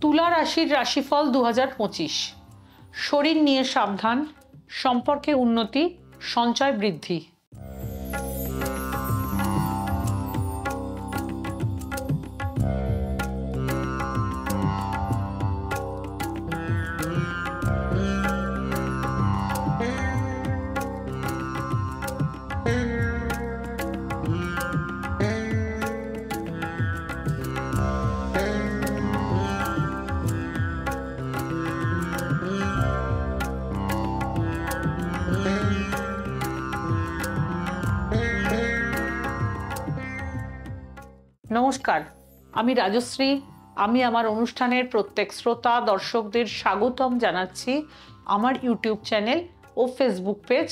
তুলা রাশির রাশিফল 2025। শরীর নিয়ে সাবধান, সম্পর্কে উন্নতি, সঞ্চয় বৃদ্ধি। নমস্কার, আমি রাজশ্রী। আমি আমার অনুষ্ঠানের প্রত্যেক শ্রোতা দর্শকদের স্বাগতম জানাচ্ছি আমার ইউটিউব চ্যানেল ও ফেসবুক পেজ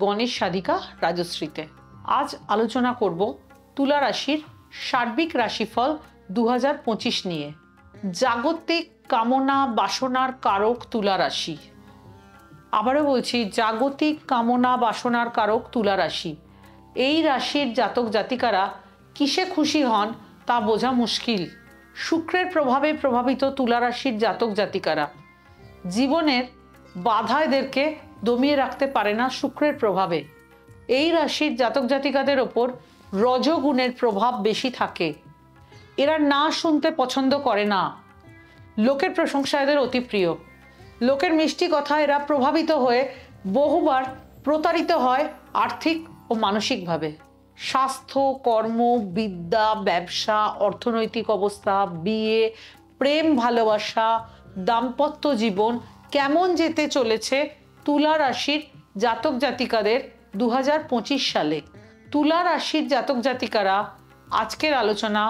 গণেশ সাধিকা রাজশ্রীতে। আজ আলোচনা করব তুলা রাশির সার্বিক রাশিফল 2025 নিয়ে। জাগতিক কামনা বাসনার কারক তুলা রাশি। আবারও বলছি, জাগতিক কামনা বাসনার কারক তুলা রাশি। এই রাশির জাতক জাতিকারা কিসে খুশি হন তা বোঝা মুশকিল। শুক্রের প্রভাবে প্রভাবিত তুলা রাশির জাতক জাতিকারা জীবনের বাধা এদেরকে দমিয়ে রাখতে পারে না। শুক্রের প্রভাবে এই রাশির জাতক জাতিকাদের ওপর রজগুণের প্রভাব বেশি থাকে। এরা না শুনতে পছন্দ করে না। লোকের প্রশংসা এদের অতি প্রিয়। লোকের মিষ্টি কথা এরা প্রভাবিত হয়ে বহুবার প্রতারিত হয় আর্থিক ও মানসিকভাবে। স্বাস্থ্য, কর্ম, বিদ্যা, ব্যবসা, অর্থনৈতিক অবস্থা, বিয়ে, প্রেম, ভালোবাসা, দাম্পত্য জীবন কেমন যেতে চলেছে তুলা রাশির জাতক জাতিকাদের 2025 সালে। তুলা রাশির জাতক জাতিকারা আজকের আলোচনা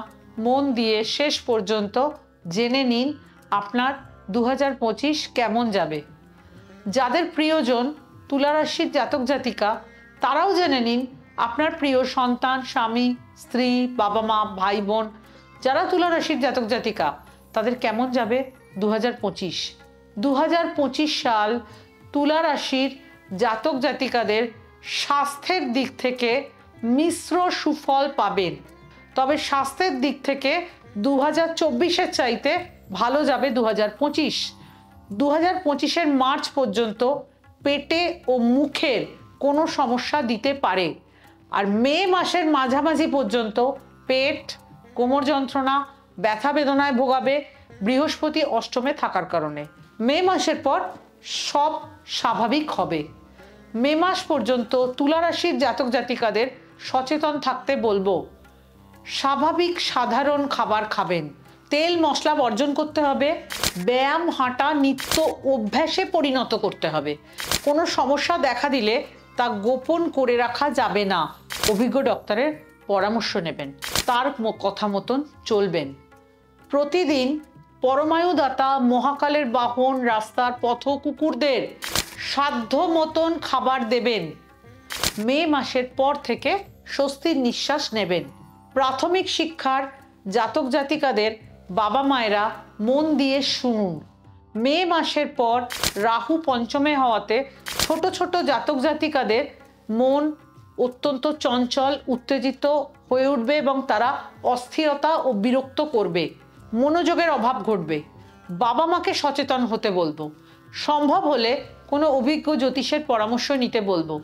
মন দিয়ে শেষ পর্যন্ত জেনে নিন আপনার 2025 কেমন যাবে। যাদের প্রিয়জন তুলা রাশির জাতক জাতিকা তারাও জেনে নিন আপনার প্রিয় সন্তান, স্বামী, স্ত্রী, বাবা মা, ভাই বোন যারা তুলা রাশির জাতক জাতিকা তাদের কেমন যাবে 2025। 2025 সাল তুলা রাশির জাতক জাতিকাদের স্বাস্থ্যের দিক থেকে মিশ্র সুফল পাবেন। তবে স্বাস্থ্যের দিক থেকে 2024-এর চাইতে ভালো যাবে 2025। 2025-এর মার্চ পর্যন্ত পেটে ও মুখের কোনো সমস্যা দিতে পারে। আর মে মাসের মাঝামাঝি পর্যন্ত পেট, কোমর যন্ত্রণা, ব্যথা বেদনায় ভোগাবে বৃহস্পতি অষ্টমে থাকার কারণে। মে মাসের পর সব স্বাভাবিক হবে। মে মাস পর্যন্ত তুলা রাশির জাতক জাতিকাদের সচেতন থাকতে বলবো। স্বাভাবিক সাধারণ খাবার খাবেন। তেল মশলা বর্জন করতে হবে। ব্যায়াম, হাঁটা নিত্য অভ্যাসে পরিণত করতে হবে। কোনো সমস্যা দেখা দিলে তা গোপন করে রাখা যাবে না। অভিজ্ঞ ডক্টরের পরামর্শ নেবেন, তার কথা মতন চলবেন। প্রতিদিন পরমায়ুদাতা মহাকালের বাহন, রাস্তার পথ কুকুরদের সাধ্য মতন খাবার দেবেন। মে মাসের পর থেকে স্বস্তির নিঃশ্বাস নেবেন। প্রাথমিক শিক্ষার জাতক জাতিকাদের বাবা মায়েরা মন দিয়ে শুনুন। মে মাসের পর রাহু পঞ্চমে হওয়াতে ছোট ছোট জাতক জাতিকাদের মন অত্যন্ত চঞ্চল, উত্তেজিত হয়ে উঠবে এবং তারা অস্থিরতা ও বিরক্ত করবে। মনোযোগের অভাব ঘটবে। বাবা মাকে সচেতন হতে বলবো। সম্ভব হলে কোনো অভিজ্ঞ জ্যোতিষের পরামর্শ নিতে বলবো।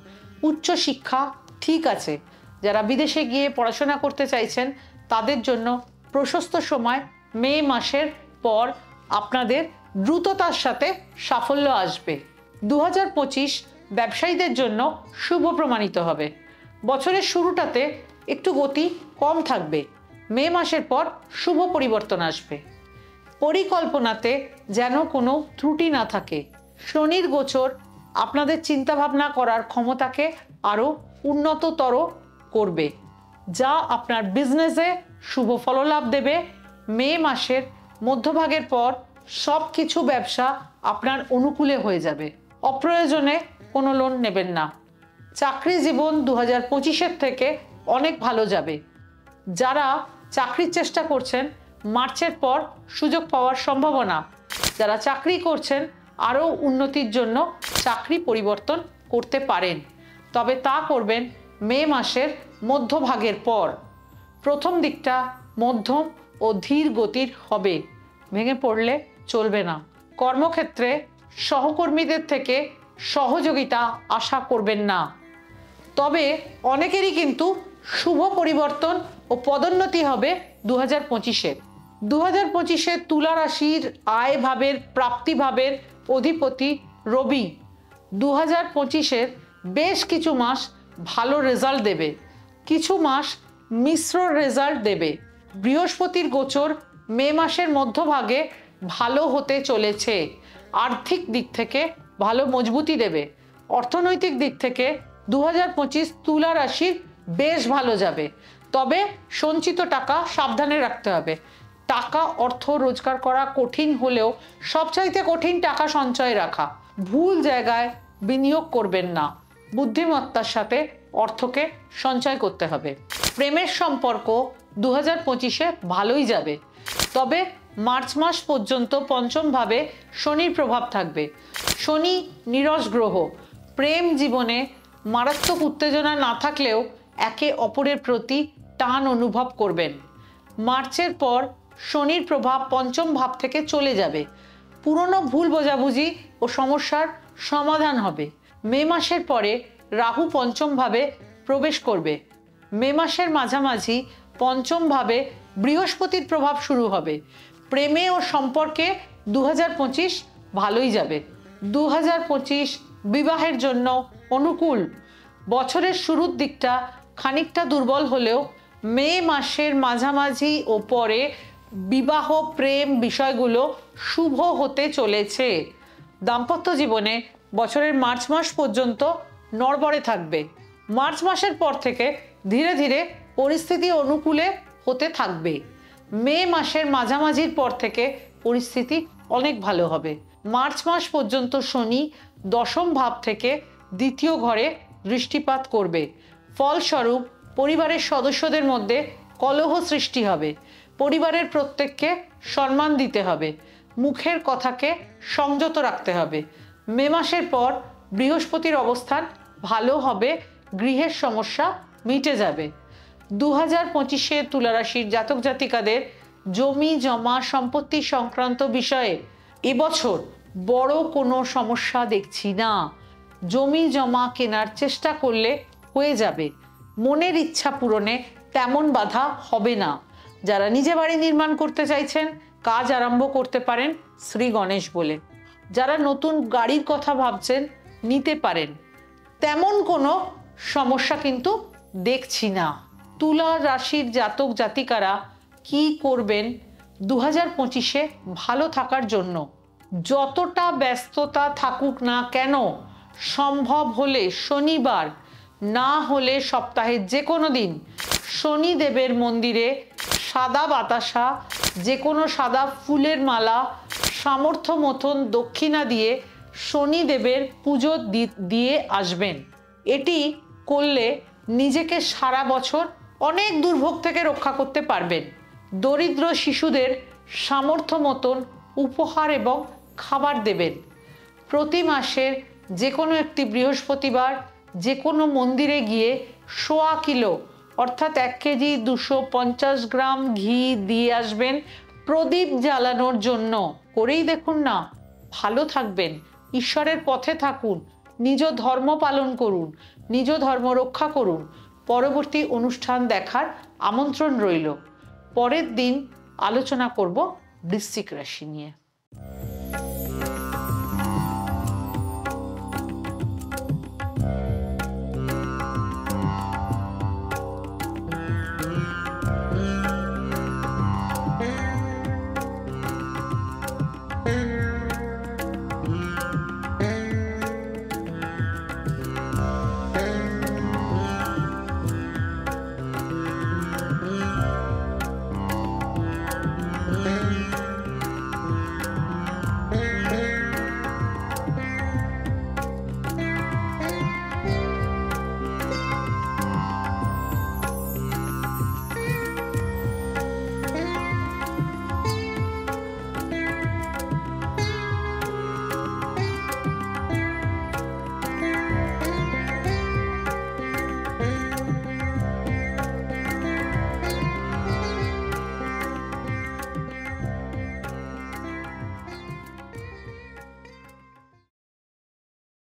উচ্চ শিক্ষা ঠিক আছে, যারা বিদেশে গিয়ে পড়াশোনা করতে চাইছেন তাদের জন্য প্রশস্ত সময় মে মাসের পর আপনাদের দ্রুততার সাথে সাফল্য আসবে। 2025 ব্যবসায়ীদের জন্য শুভ প্রমাণিত হবে। বছরের শুরুটাতে একটু গতি কম থাকবে। মে মাসের পর শুভ পরিবর্তন আসবে। পরিকল্পনাতে যেন কোনো ত্রুটি না থাকে। শনির গোচর আপনাদের চিন্তাভাবনা করার ক্ষমতাকে আরও উন্নততর করবে, যা আপনার বিজনেসে শুভ ফললাভ দেবে। মে মাসের মধ্যভাগের পর সব কিছু ব্যবসা আপনার অনুকূলে হয়ে যাবে। অপ্রয়োজনে কোনো লোন নেবেন না। চাকরি জীবন 2025-এর থেকে অনেক ভালো যাবে। যারা চাকরির চেষ্টা করছেন মার্চের পর সুযোগ পাওয়ার সম্ভাবনা। যারা চাকরি করছেন আরও উন্নতির জন্য চাকরি পরিবর্তন করতে পারেন, তবে তা করবেন মে মাসের মধ্যভাগের পর। প্রথম দিকটা মধ্যম ও ধীর গতির হবে। ভেঙে পড়লে চলবে না। কর্মক্ষেত্রে সহকর্মীদের থেকে সহযোগিতা আশা করবেন না। তবে অনেকেরই কিন্তু শুভ পরিবর্তন ও পদোন্নতি হবে 2025-এ। 2025-এ তুলা রাশির আয় ভাবের প্রাপ্তি ভাবের অধিপতি রবি 2025-এর বেশ কিছু মাস ভালো রেজাল্ট দেবে, কিছু মাস মিশ্র রেজাল্ট দেবে। বৃহস্পতির গোচর মে মাসের মধ্যভাগে ভালো হতে চলেছে। আর্থিক দিক থেকে ভালো মজবুতি দেবে। অর্থনৈতিক দিক থেকে 2025 তুলা রাশির বেশ ভালো যাবে। তবে সঞ্চিত টাকা সাবধানে রাখতে হবে। টাকা অর্থ রোজগার করা কঠিন হলেও সবচাইতে কঠিন টাকা সঞ্চয় রাখা। ভুল জায়গায় বিনিয়োগ করবেন না। বুদ্ধিমত্তার সাথে অর্থকে সঞ্চয় করতে হবে। প্রেমের সম্পর্ক 2025-এ ভালোই যাবে। তবে মার্চ মাস পর্যন্ত পঞ্চম ভাবে শনির প্রভাব থাকবে। শনি নীরস গ্রহ। প্রেম জীবনে মারাত্মক উত্তেজনা না থাকলেও একে অপরের প্রতি টান অনুভব করবেন। মার্চের পর শনির প্রভাব পঞ্চম ভাব থেকে চলে যাবে। পুরনো ভুল বোঝাবুঝি ও সমস্যার সমাধান হবে। মে মাসের পরে রাহু পঞ্চম ভাবে প্রবেশ করবে। মে মাসের মাঝামাঝি পঞ্চম ভাবে বৃহস্পতির প্রভাব শুরু হবে। প্রেমে ও সম্পর্কে 2025 ভালোই যাবে। 2025 বিবাহের জন্য অনুকূল। বছরের শুরুর দিকটা খানিকটা দুর্বল হলেও মে মাসের মাঝামাঝি ও পরে বিবাহ প্রেম বিষয়গুলো শুভ হতে চলেছে। দাম্পত্য জীবনে বছরের মার্চ মাস পর্যন্ত নড়বড়ে থাকবে। মার্চ মাসের পর থেকে ধীরে ধীরে পরিস্থিতি অনুকূলে হতে থাকবে। মে মাসের মাঝামাঝির পর থেকে পরিস্থিতি অনেক ভালো হবে। মার্চ মাস পর্যন্ত শনি দশম ভাব থেকে দ্বিতীয় ঘরে দৃষ্টিপাত করবে। ফলস্বরূপ পরিবারের সদস্যদের মধ্যে কলহ সৃষ্টি হবে। পরিবারের প্রত্যেককে সম্মান দিতে হবে। মুখের কথাকে সংযত রাখতে হবে। মে মাসের পর বৃহস্পতির অবস্থান ভালো হবে। গৃহের সমস্যা মিটে যাবে। 2025-এ তুলা রাশির জাতক জাতিকাদের জমি জমা সম্পত্তি সংক্রান্ত বিষয়ে এবছর বড় কোনো সমস্যা দেখছি না। জমি জমা কেনার চেষ্টা করলে হয়ে যাবে। মনের ইচ্ছা পূরণে তেমন বাধা হবে না। যারা নিজে বাড়ি নির্মাণ করতে চাইছেন কাজ আরম্ভ করতে পারেন শ্রী গণেশ বলে। যারা নতুন গাড়ির কথা ভাবছেন নিতে পারেন। তেমন কোনো সমস্যা কিন্তু দেখছি না। তুলা রাশির জাতক জাতিকারা কি করবেন 2025-এ ভালো থাকার জন্য? যতটা ব্যস্ততা থাকুক না কেন, সম্ভব হলে শনিবার, না হলে সপ্তাহের যে কোনো দিন শনিদেবের মন্দিরে সাদা বাতাসা, যে কোনো সাদা ফুলের মালা, সামর্থ্য মতন দক্ষিণা দিয়ে শনিদেবের পুজো দিয়ে আসবেন। এটি করলে নিজেকে সারা বছর অনেক দুর্ভোগ থেকে রক্ষা করতে পারবেন। দরিদ্র শিশুদের সামর্থ্য মতন উপহার এবং খাবার দেবেন। প্রতি মাসের যে কোনো একটি বৃহস্পতিবার যে কোনো মন্দিরে গিয়ে 1.25 কিলো অর্থাৎ 1 কেজি 250 গ্রাম ঘি দিয়ে আসবেন প্রদীপ জ্বালানোর জন্য। করেই দেখুন না, ভালো থাকবেন, ঈশ্বরের পথে থাকুন, নিজ ধর্ম পালন করুন, নিজ ধর্ম রক্ষা করুন। পরবর্তী অনুষ্ঠান দেখার আমন্ত্রণ রইল। পরের দিন আলোচনা করব বৃশ্চিক রাশি নিয়ে।